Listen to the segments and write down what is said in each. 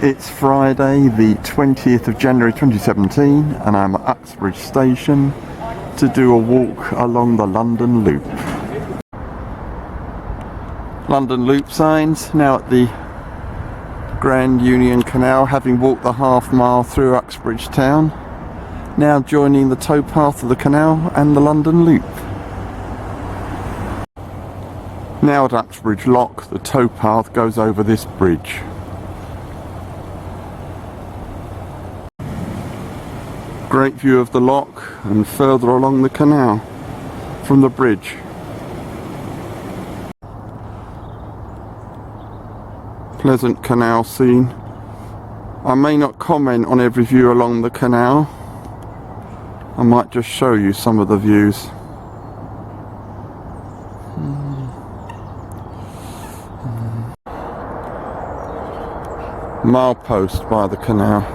It's Friday the 20th of January 2017 and I'm at Uxbridge station to do a walk along the London Loop. London Loop signs now at the Grand Union Canal, having walked the half mile through Uxbridge town, now joining the towpath of the canal and the London Loop. Now at Uxbridge Lock, the towpath goes over this bridge. Great view of the lock and further along the canal from the bridge. Pleasant canal scene. I may not comment on every view along the canal. I might just show you some of the views. Milepost by the canal.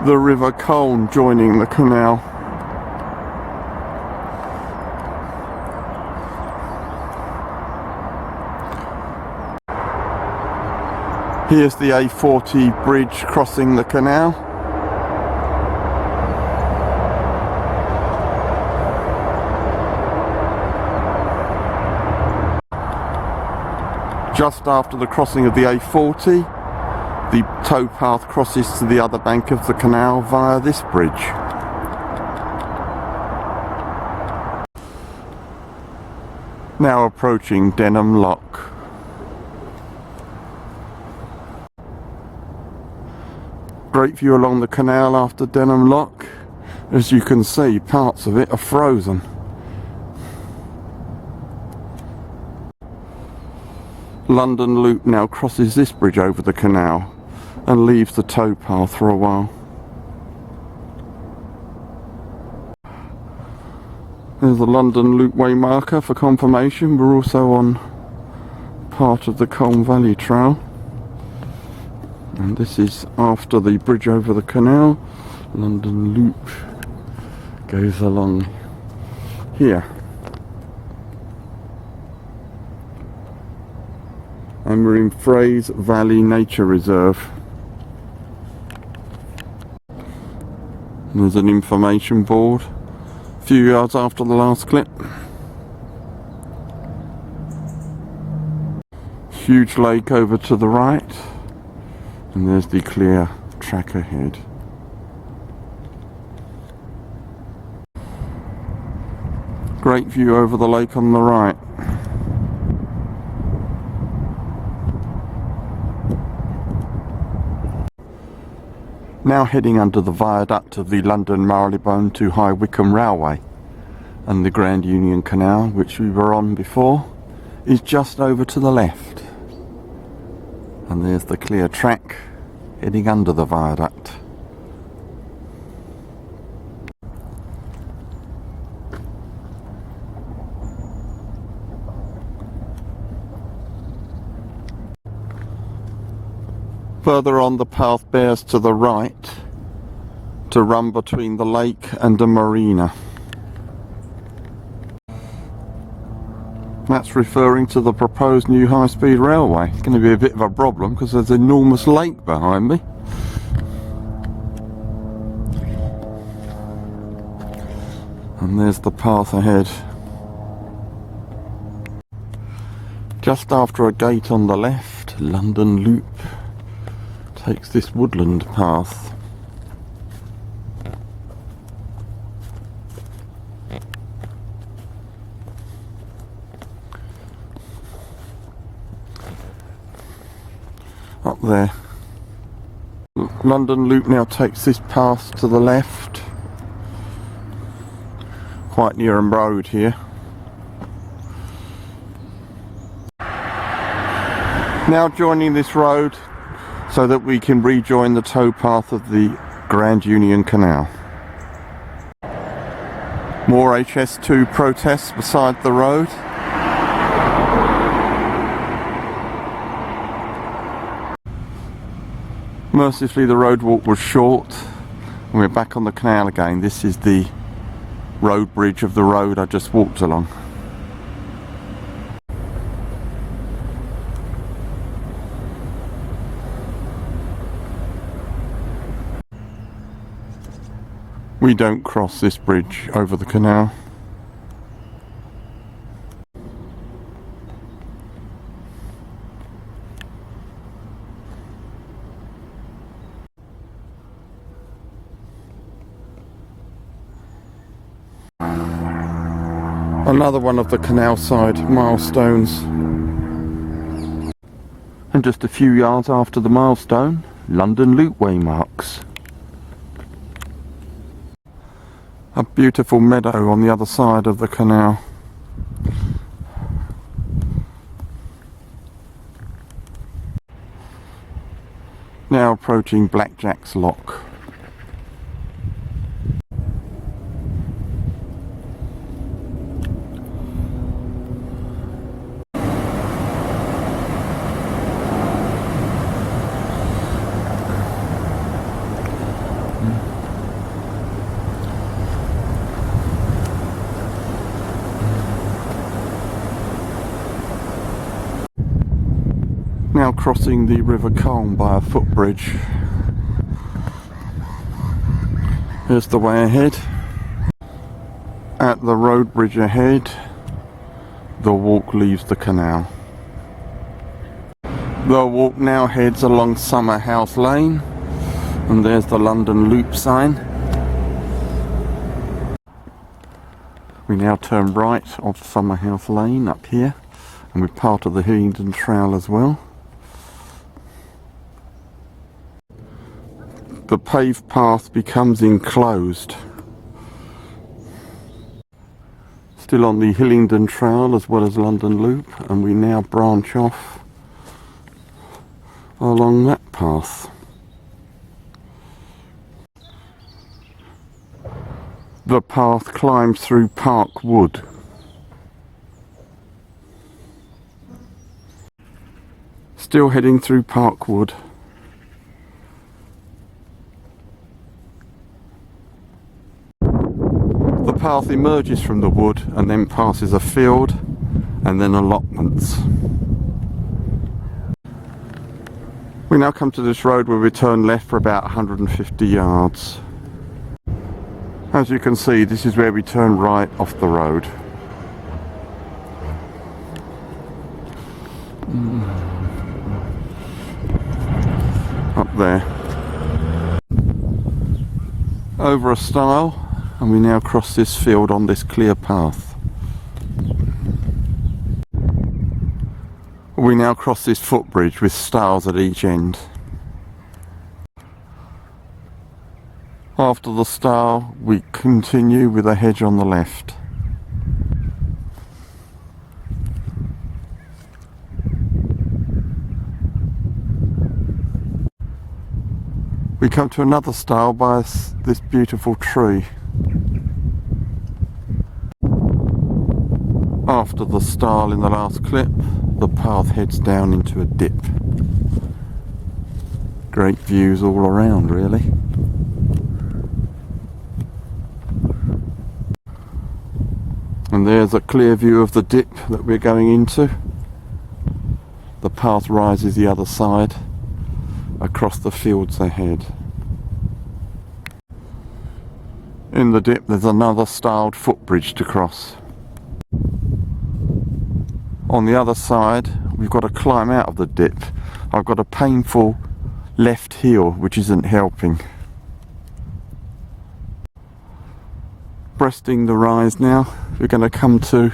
The River Colne joining the canal. Here's the A40 bridge crossing the canal. Just after the crossing of the A40, the towpath crosses to the other bank of the canal via this bridge. Now approaching Denham Lock. Great view along the canal after Denham Lock. As you can see, parts of it are frozen. London Loop now crosses this bridge over the canal and leaves the towpath for a while. There's a London Loopway marker for confirmation. We're also on part of the Colne Valley Trail. And this is after the bridge over the canal. London Loop goes along here. And we're in Fraser Valley Nature Reserve. There's an information board a few yards after the last clip. Huge lake over to the right, and there's the clear track ahead. Great view over the lake on the right. Now heading under the viaduct of the London Marylebone to High Wycombe Railway, and the Grand Union Canal, which we were on before, is just over to the left. And there's the clear track heading under the viaduct. Further on, the path bears to the right to run between the lake and a marina. That's referring to the proposed new high-speed railway. It's going to be a bit of a problem because there's an enormous lake behind me. And there's the path ahead. Just after a gate on the left, London Loop takes this woodland path. Up there. London Loop now takes this path to the left. Quite near a road here. Now joining this road so that we can rejoin the towpath of the Grand Union Canal. More HS2 protests beside the road. Mercifully, the road walk was short and we're back on the canal again. This is the road bridge of the road I just walked along. We don't cross this bridge over the canal. Another one of the canal side milestones. And just a few yards after the milestone, London Loop waymarks. A beautiful meadow on the other side of the canal. Now approaching Blackjack's Lock. Now crossing the River Colne by a footbridge. Here's the way ahead. At the road bridge ahead, the walk leaves the canal. The walk now heads along Summerhouse Lane, and there's the London Loop sign. We now turn right off Summerhouse Lane up here, and we're part of the Hillingdon Trail as well. The paved path becomes enclosed. Still on the Hillingdon Trail as well as London Loop, and we now branch off along that path. The path climbs through Park Wood. Still heading through Park Wood. The path emerges from the wood and then passes a field and then allotments. We now come to this road where we turn left for about 150 yards. As you can see, this is where we turn right off the road. Up there. Over a stile, and we now cross this field on this clear path. We now cross this footbridge with stiles at each end. After the stile, we continue with a hedge on the left. We come to another stile by this beautiful tree. After the stile in the last clip, the path heads down into a dip. Great views all around, really. And there's a clear view of the dip that we're going into. The path rises the other side, across the fields ahead. In the dip there's another styled footbridge to cross. On the other side we've got to climb out of the dip. I've got a painful left heel which isn't helping. Breasting the rise now, we're going to come to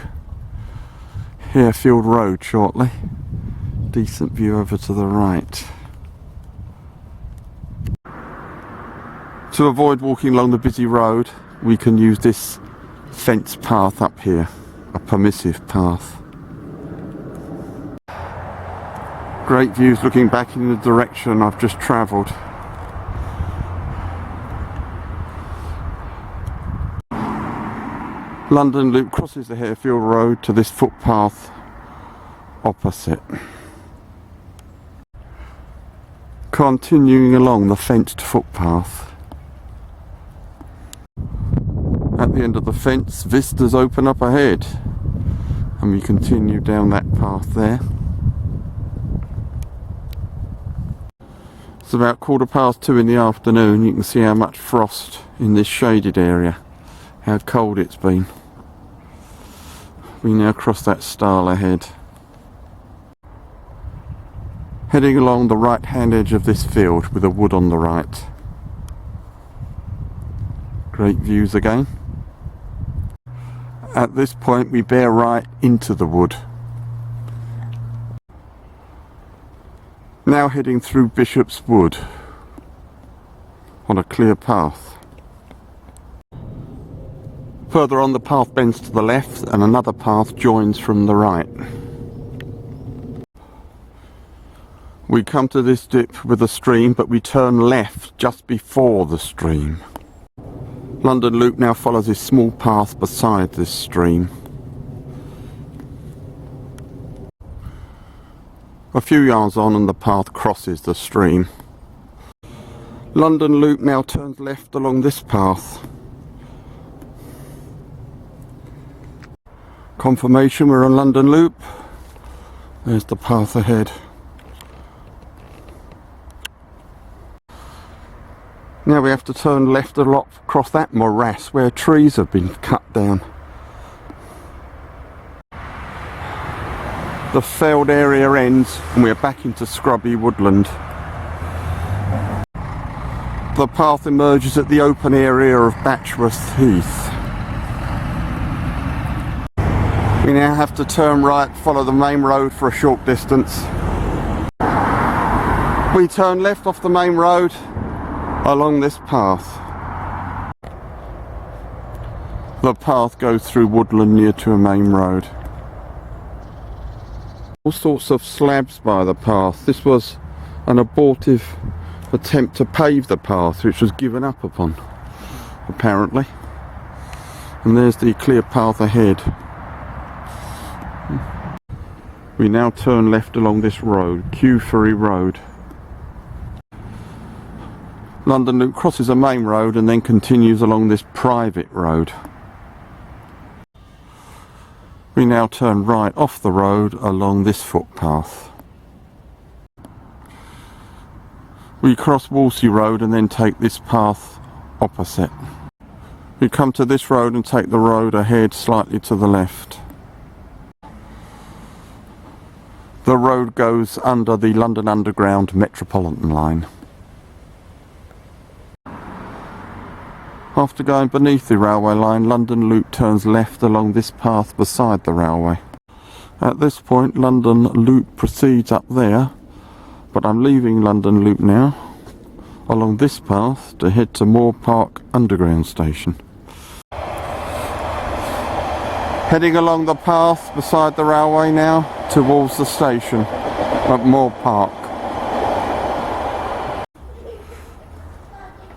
Harefield Road shortly. Decent view over to the right. To avoid walking along the busy road, we can use this fence path up here, a permissive path. Great views looking back in the direction I've just travelled. London Loop crosses the Harefield Road to this footpath opposite. Continuing along the fenced footpath. At the end of the fence, vistas open up ahead, and we continue down that path there. It's about 2:15 in the afternoon. You can see how much frost in this shaded area, how cold it's been. We now cross that stile ahead. Heading along the right hand edge of this field with a wood on the right. Great views again. At this point we bear right into the wood. Now heading through Bishop's Wood on a clear path. Further on the path bends to the left and another path joins from the right. We come to this dip with a stream, but we turn left just before the stream. London Loop now follows this small path beside this stream. A few yards on and the path crosses the stream. London Loop now turns left along this path. Confirmation we're on London Loop. There's the path ahead. Now we have to turn left a lot across that morass where trees have been cut down. The felled area ends and we're back into scrubby woodland. The path emerges at the open area of Batchworth Heath. We now have to turn right, follow the main road for a short distance. We turn left off the main road along this path. The path goes through woodland near to a main road. All sorts of slabs by the path. This was an abortive attempt to pave the path, which was given up upon, apparently. And there's the clear path ahead. We now turn left along this road, Kew Ferry Road. London Loop crosses a main road and then continues along this private road. We now turn right off the road along this footpath. We cross Wolsey Road and then take this path opposite. We come to this road and take the road ahead slightly to the left. The road goes under the London Underground Metropolitan line. After going beneath the railway line, London Loop turns left along this path beside the railway. At this point, London Loop proceeds up there, but I'm leaving London Loop now along this path to head to Moor Park Underground Station. Heading along the path beside the railway now towards the station at Moor Park.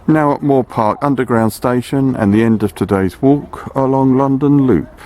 Now at Moor Park Underground Station and the end of today's walk along London Loop.